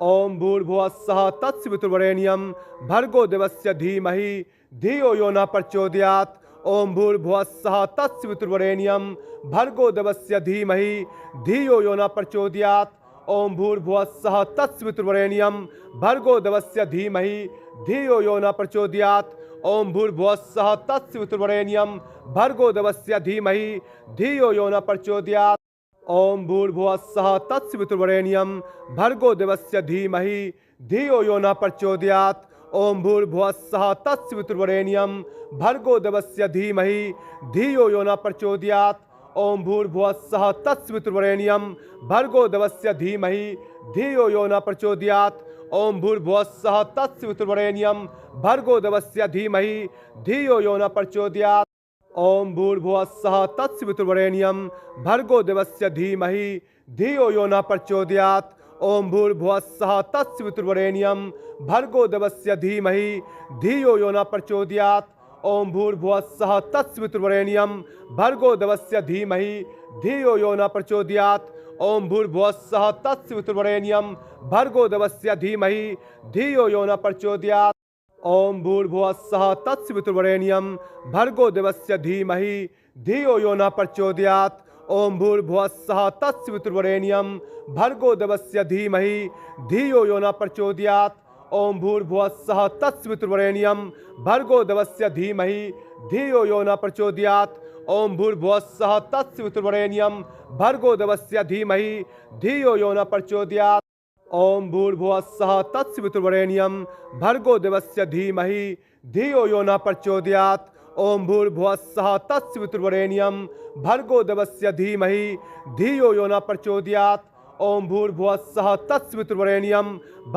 ओम भूर्भुवस्सः तत्सवितुर्वरेण्यं भर्गो देवस्य धीमहि धियो यो न प्रचोदयात्। ओम भूर्भुवस्सः तत्सवितुर्वरेण्यं भर्गो देवस्य धीमहि धियो यो न प्रचोदयात्। ओम भूर्भुवस्सः तत्सवितुर्वरेण्यं भर्गो देवस्य धीमहि धियो यो न प्रचोदयात्। ओम भूर्भुवस्सः तत्सवितुर्वरेण्यं भर्गो देवस्य धीमहि धियो यो न प्रचोदयात्। ओम भूर्भुवस्सः तत्सवितुर्वरेण्यं भर्गो देवस्य धीमहि धियो यो न प्रचोदयात्। ओम भूर्भुवस्सः तत्सवितुर्वरेण्यं भर्गो देवस्य धीमहि धियो यो न प्रचोदयात्। ओम भूर्भुवस्सः तत्सवितुर्वरेण्यं भर्गो देवस्य धीमहि धियो यो न प्रचोदयात्। ओम भूर्भुवस्सः तत्सवितुर्वरेण्यं भर्गो देवस्य धीमहि धियो यो न प्रचोदयात्। ओम भूर्भुवस्सः तत्सवितुर्वरेण्यं भर्गो देवस्य धीमहि धियो यो न प्रचोदयात्। ओम भूर्भुवस्सः तत्सवितुर्वरेण्यं भर्गो देवस्य धीमहि धियो यो न प्रचोदयात्। ओम भूर्भुवस्सः तत्सवितुर्वरेण्यं भर्गो देवस्य धीमहि धियो यो न प्रचोदयात्। ओम भूर्भुवस्सः तत्सवितुर्वरेण्यं भर्गो देवस्य धीमहि धियो यो न प्रचोदयात्। ओम भूर्भुवस्सः तत्सवितुर्वरेण्यं भर्गो देवस्य धीमहि धियो यो न प्रचोदयात्। ओम भूर्भुवस्सः तत्सवितुर्वरेण्यं भर्गो देवस्य धीमहि धियो यो न प्रचोदयात्। ओम भूर्भुवस्सः तत्सवितुर्वरेण्यं भर्गो देवस्य धीमहि धियो यो न प्रचोदयात्। ओम भूर्भुवस्सः तत्सवितुर्वरेण्यं भर्गो देवस्य धीमहि धियो यो न प्रचोदयात्। ओम भूर्भुवस्सः तत्सवितुर्वरेण्यं भर्गो देवस्य धीमहि धियो यो न प्रचोदयात्। ओम भूर्भुवस्सः तत्सवितुर्वरेण्यं भर्गो देवस्य धीमहि धियो यो न प्रचोदयात्। ओम भूर्भुवस्सः तत्सवितुर्वरेण्यं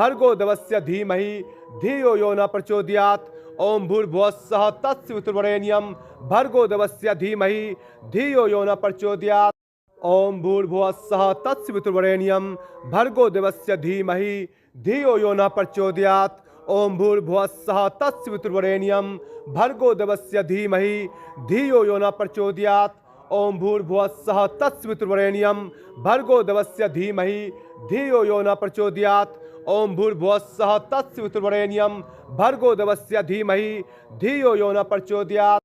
भर्गो देवस्य धीमहि धियो यो न प्रचोदयात्। ओम भूर्भुवस्सः तत्सवितुर्वरेण्यं भर्गो देवस्य धीमहि धियो यो न प्रचोदयात्। ओम भूर्भुवस्सः तत्सवितुर्वरेण्यं भर्गो देवस्य धीमहि धियो यो न प्रचोदयात्। ओम भूर्भुवस्सः तत्सवितुर्वरेण्यं भर्गो देवस्य धीमहि धियो यो न प्रचोदयात्। ओम भूर्भुवस्सः तत्सवितुर्वरेण्यं भर्गो देवस्य धीमहि धियो यो न प्रचोदयात्। ओम भूर्भुवस्सः तत्सवितुर्वरेण्यं भर्गो देवस्य धीमहि धियो यो न प्रचोदयात्।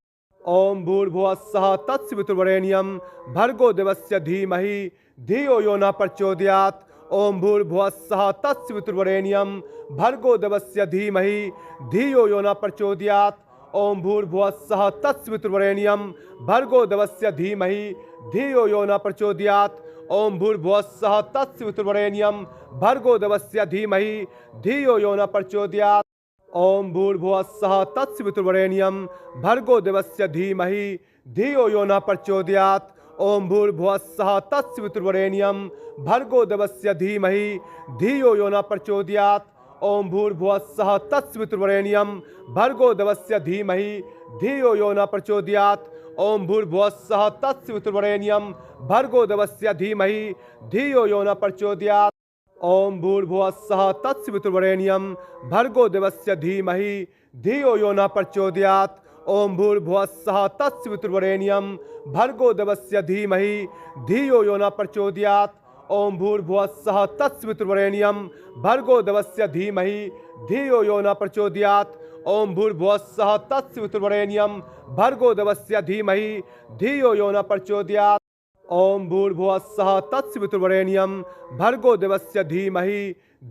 ओम भूर्भुवस्सः तत्सवितुर्वरेण्यं भर्गो देवस्य धीमहि धियो यो न प्रचोदयात्। ओम भूर्भुवस्सः तत्सवितुर्वरेण्यं भर्गो देवस्य धीमहि धियो यो न प्रचोदयात्। ओम भूर्भुवस्सः तत्सवितुर्वरेण्यं भर्गो देवस्य धीमहि धियो यो न प्रचोदयात्। ओम भूर्भुवस्सः तत्सवितुर्वरेण्यं भर्गो देवस्य धीमहि धियो यो न प्रचोदयात्। ओम भूर्भुवस्सः तत्सवितुर्वरेण्यं भर्गो देवस्य धीमहि धियो यो न प्रचोदयात्। ओम भूर्भुवस्सः तत्सवितुर्वरेण्यं भर्गो देवस्य धीमहि धियो यो न प्रचोदयात्। ओम भूर्भुवस्सः तत्सवितुर्वरेण्यं भर्गो देवस्य धीमहि धियो यो न प्रचोदयात्। ओम भूर्भुवस्सः तत्सवितुर्वरेण्यं भर्गो देवस्य धीमहि धियो यो न प्रचोदयात्। ओम भूर्भुवस्सः तत्सवितुर्वरेण्यं भर्गो देवस्य धीमहि धियो यो न प्रचोदयात्। ओम भूर्भुवस्सः तत्सवितुर्वरेण्यं भर्गो देवस्य धीमहि धियो यो न प्रचोदयात्। ओम भूर्भुवस्सः तत्सवितुर्वरेण्यं भर्गो देवस्य धीमहि धियो यो न प्रचोदयात्। ओम भूर्भुवस्सः तत्सवितुर्वरेण्यं भर्गो देवस्य धीमहि धियो यो न प्रचोदयात्। ओम भूर्भुवस्सः तत्सवितुर्वरेण्यं भर्गो देवस्य धीमहि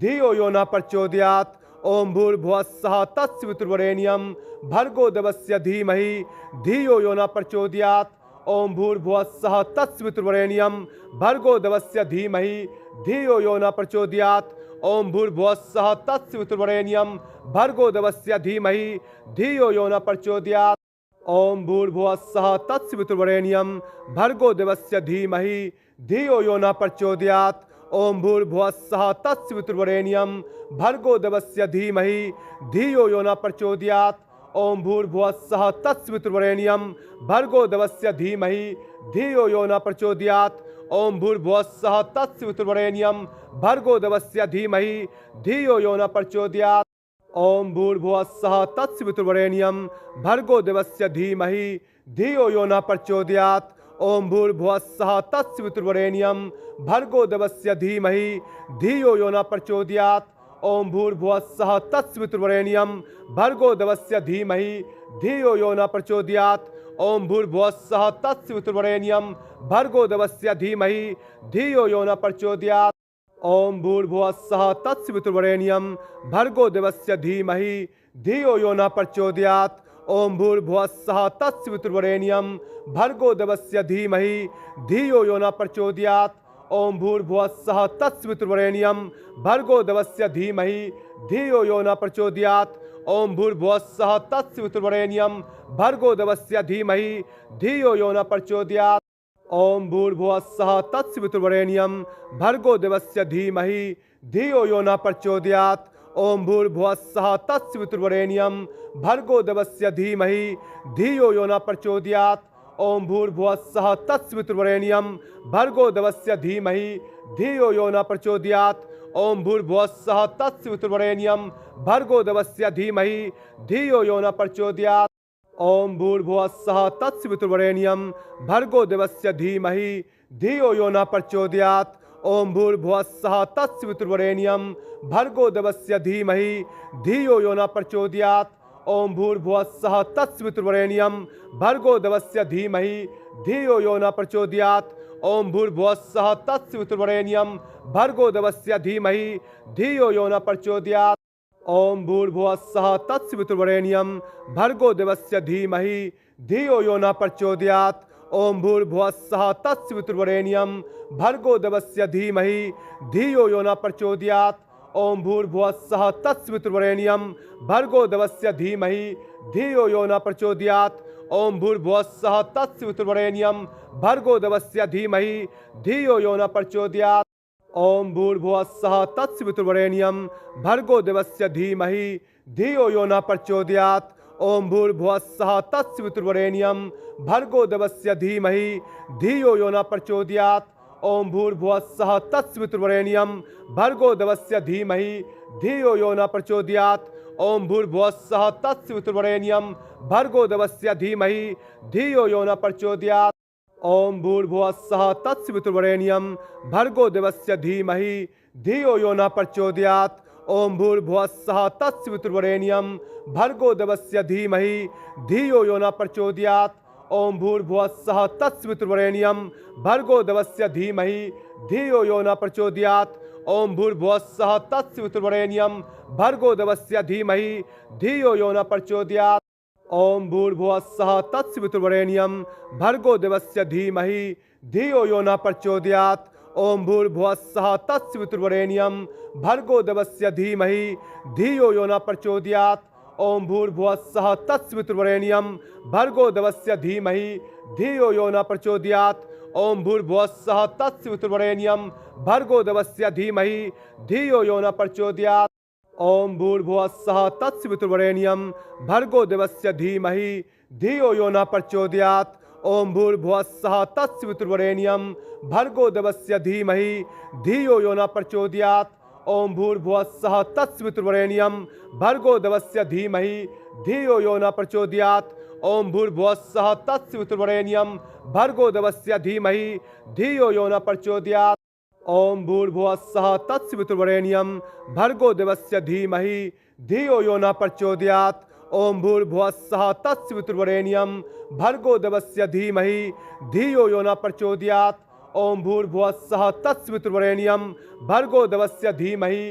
धियो यो न प्रचोदयात्। ओम भूर्भुवस्सः तत्सवितुर्वरेण्यं भर्गो देवस्य धीमहि धियो यो न प्रचोदयात्। ओम भूर्भुवस्सः तत्सवितुर्वरेण्यं भर्गो देवस्य धीमहि धियो यो न प्रचोदयात्। ओम भूर्भुवस्सः तत्सवितुर्वरेण्यं भर्गो देवस्य धीमहि धियो यो न प्रचोदयात्। ओम भूर्भुवस्सः तत्सवितुर्वरेण्यं भर्गो देवस्य धीमहि धियो यो न प्रचोदयात्। ओम भूर्भुवस्सः तत्सवितुर्वरेण्यं भर्गो देवस्य धीमहि धियो यो न प्रचोदयात्। ओम भूर्भुवस्सः तत्सवितुर्वरेण्यं भर्गो देवस्य धीमहि धियो यो न प्रचोदयात्। ओम भूर्भुवस्सः तत्सवितुर्वरेण्यं भर्गो देवस्य धीमहि धियो यो न प्रचोदयात्। ओम भूर्भुवस्सः तत्सवितुर्वरेण्यं भर्गो देवस्य धीमहि धियो यो न प्रचोदयात्। ओम भूर्भुवस्सः तत्सवितुर्वरेण्यं भर्गो देवस्य धीमहि धियो यो न प्रचोदयात्। ओम भूर्भुवः स्वः तत्सवितुर्वरेण्यं भर्गो देवस्य धीमहि धियो यो न प्रचोदयात्। ओम भूर्भुवः स्वः तत्सवितुर्वरेण्यं भर्गो देवस्य धीमहि धियो यो न प्रचोदयात्। ओम भूर्भुवः स्वः तत्सवितुर्वरेण्यं भर्गो देवस्य धीमहि धियो यो न प्रचोदयात्। ओम भूर्भुवः स्वः तत्सवितुर्वरेण्यं भर्गो देवस्य धीमहि धियो यो न प्रचोदयात्। ओम भूर्भुवः स्वः तत्सवितुर्वरेण्यं भर्गो देवस्य धीमहि धियो यो न प्रचोदयात्। ओम भूर्भुवः स्वः तत्सवितुर्वरेण्यं भर्गो देवस्य धीमहि धियो यो न प्रचोदयात्। ओम भूर्भुवः स्वः तत्सवितुर्वरेण्यं भर्गो देवस्य धीमहि धियो यो न प्रचोदयात्। ओम भूर्भुवः स्वः तत्सवितुर्वरेण्यं भर्गो देवस्य धीमहि धियो यो न प्रचोदयात्। ओम भूर्भुवः स्वः तत्सवितुर्वरेण्यं भर्गो देवस्य धीमहि धियो यो न प्रचोदयात्। ओम भूर्भुवः स्वः तत्सवितुर्वरेण्यं भर्गो देवस्य धीमहि धियो यो न प्रचोदयात्। ओम भूर्भुवः स्वः तत्सवितुर्वरेण्यं भर्गो देवस्य धीमहि धियो यो न प्रचोदयात्। ओम भूर्भुवः स्वः तत्सवितुर्वरेण्यं भर्गो देवस्य धीमहि धियो यो न प्रचोदयात्। ओम भूर्भुवः स्वः तत्सवितुर्वरेण्यं भर्गो देवस्य धीमहि धियो यो न प्रचोदयात्। ओम भूर्भुवः स्वः तत्सवितुर्वरेण्यं भर्गो देवस्य धीमहि धियो यो न प्रचोदयात्। ओम भूर्भुवः स्वः तत्सवितुर्वरेण्यं भर्गो देवस्य धीमहि धियो यो न प्रचोदयात्। ओम भूर्भुवः स्वः तत्सवितुर्वरेण्यं भर्गो देवस्य धीमहि धियो यो न प्रचोदयात्। ओम भूर्भुवः स्वः तत्सवितुर्वरेण्यं भर्गो देवस्य धीमहि धियो यो न प्रचोदयात्। ओम भूर्भुवः स्वः तत्सवितुर्वरेण्यं भर्गो देवस्य धीमहि धियो यो न प्रचोदयात्। ओम भूर्भुवः स्वः तत्सवितुर्वरेण्यं भर्गो देवस्य धीमहि धियो यो न प्रचोदयात्। ओम भूर्भुवः स्वः तत्सवितुर्वरेण्यं भर्गो देवस्य धीमहि धियो यो न प्रचोदयात्। ओम भूर्भुवः स्वः तत्सवितुर्वरेण्यं भर्गो देवस्य धीमहि धियो यो न प्रचोदयात्। ओम भूर्भुवः स्वः तत्सवितुर्वरेण्यं भर्गो देवस्य धीमहि धियो यो न प्रचोदयात्। ओम भूर्भुवः स्वः तत्सवितुर्वरेण्यं भर्गो देवस्य धीमहि धियो यो न प्रचोदयात्। ओम भूर्भुवः स्वः तत्सवितुर्वरेण्यं भर्गो देवस्य धीमहि धियो यो न प्रचोदयात्। ओम भूर्भुवः स्वः तत्सवितुर्वरेण्यं भर्गो देवस्य धीमहि धियो यो न प्रचोदयात्। ओम भूर्भुवः स्वः तत्सवितुर्वरेण्यं भर्गो देवस्य धीमहि धियो यो न प्रचोदयात्। ओम भूर्भुवः स्वः तत्सवितुर्वरेण्यं भर्गो देवस्य धीमहि धियो यो न प्रचोदयात्। ओम भूर्भुवः स्वः तत्सवितुर्वरेण्यं भर्गो देवस्य धीमहि धियो यो न प्रचोदयात्। ओम भूर्भुवः स्वः तत्सवितुर्वरेण्यं भर्गो देवस्य धीमहि धियो यो न प्रचोदयात्। ओम भूर्भुवः स्वः तत्सवितुर्वरेण्यं भर्गो देवस्य धीमहि धियो यो न प्रचोदयात्। ओम भूर्भुवः स्वः तत्सवितुर्वरेण्यं भर्गो देवस्य धीमहि धियो यो न प्रचोदयात्। ओम भूर्भुवः स्वः तत्सवितुर्वरेण्यं भर्गो देवस्य धीमहि धियो यो न प्रचोदयात्। ओम भूर्भुवः स्वः तत्सवितुर्वरेण्यं भर्गो देवस्य धीमहि धियो यो न प्रचोदयात्। ओम भूर्भुवः स्वः तत्सवितुर्वरेण्यं भर्गो देवस्य धीमहि धियो यो न प्रचोदयात्। ओम भूर्भुवः स्वः तत्सवितुर्वरेण्यं भर्गो देवस्य धीमहि धियो यो न प्रचोदयात्। ओम भूर्भुवः स्वः तत्सवितुर्वरेण्यं भर्गो देवस्य धीमहि धियो यो न प्रचोदयात्। ओम भूर्भुवः स्वः तत्सवितुर्वरेण्यं भर्गो देवस्य धीमहि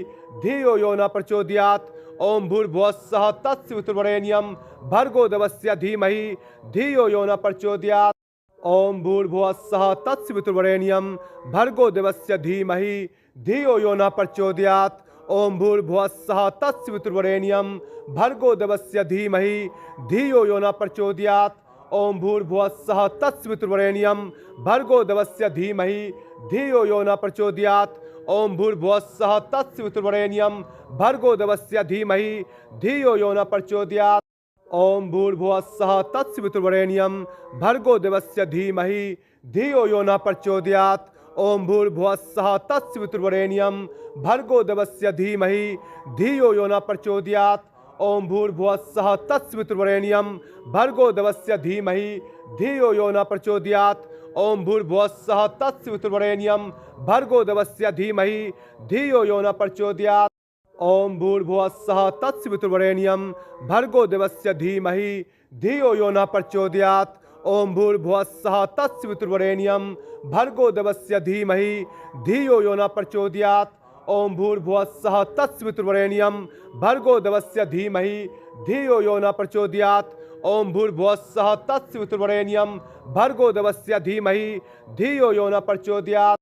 धियो यो न प्रचोदयात्। ओम भूर्भुवः स्वः तत्सवितुर्वरेण्यं भर्गो देवस्य धीमहि धियो यो न प्रचोदयात्। ओम भूर्भुवः स्वः तत्सवितुर्वरेण्यं भर्गो देवस्य धीमहि धियो यो न प्रचोदयात्। ओम भूर्भुवः स्वः तत्सवितुर्वरेण्यं भर्गो देवस्य धीमहि धियो यो न प्रचोदयात्। ओम भूर्भुवः स्वः तत्सवितुर्वरेण्यं भर्गो देवस्य धीमहि धियो यो न प्रचोदयात्। ओम भूर्भुवः स्वः तत्सवितुर्वरेण्यं भर्गो देवस्य धीमहि धियो यो न प्रचोदयात्। ओम भूर्भुवः स्वः तत्सवितुर्वरेण्यं भर्गो देवस्य धीमहि धियो यो न प्रचोदयात्। ओम भूर्भुवः स्वः तत्सवितुर्वरेण्यं भर्गो देवस्य धीमहि धियो यो न प्रचोदयात्। ओम भूर्भुवः स्वः तत्सवितुर्वरेण्यं भर्गो देवस्य धीमहि धियो यो न प्रचोदयात्। ओम भूर्भुवः स्वः तत्सवितुर्वरेण्यं भर्गो देवस्य धीमहि धियो यो न प्रचोदयात्। ओम भूर्भुवः स्वः तत्सवितुर्वरेण्यं भर्गो देवस्य धीमहि धियो यो न प्रचोदयात्। ओम भूर्भुवः स्वः तत्सवितुर्वरेण्यं भर्गो देवस्य धीमहि धियो यो न प्रचोदयात्। ओम भूर्भुवः स्वः तत्सवितुर्वरेण्यं भर्गो देवस्य धीमहि धियो यो न प्रचोदयात्। ओम भूर्भुवः स्वः तत्सवितुर्वरेण्यं भर्गो देवस्य धीमहि धियो यो न प्रचोदयात्।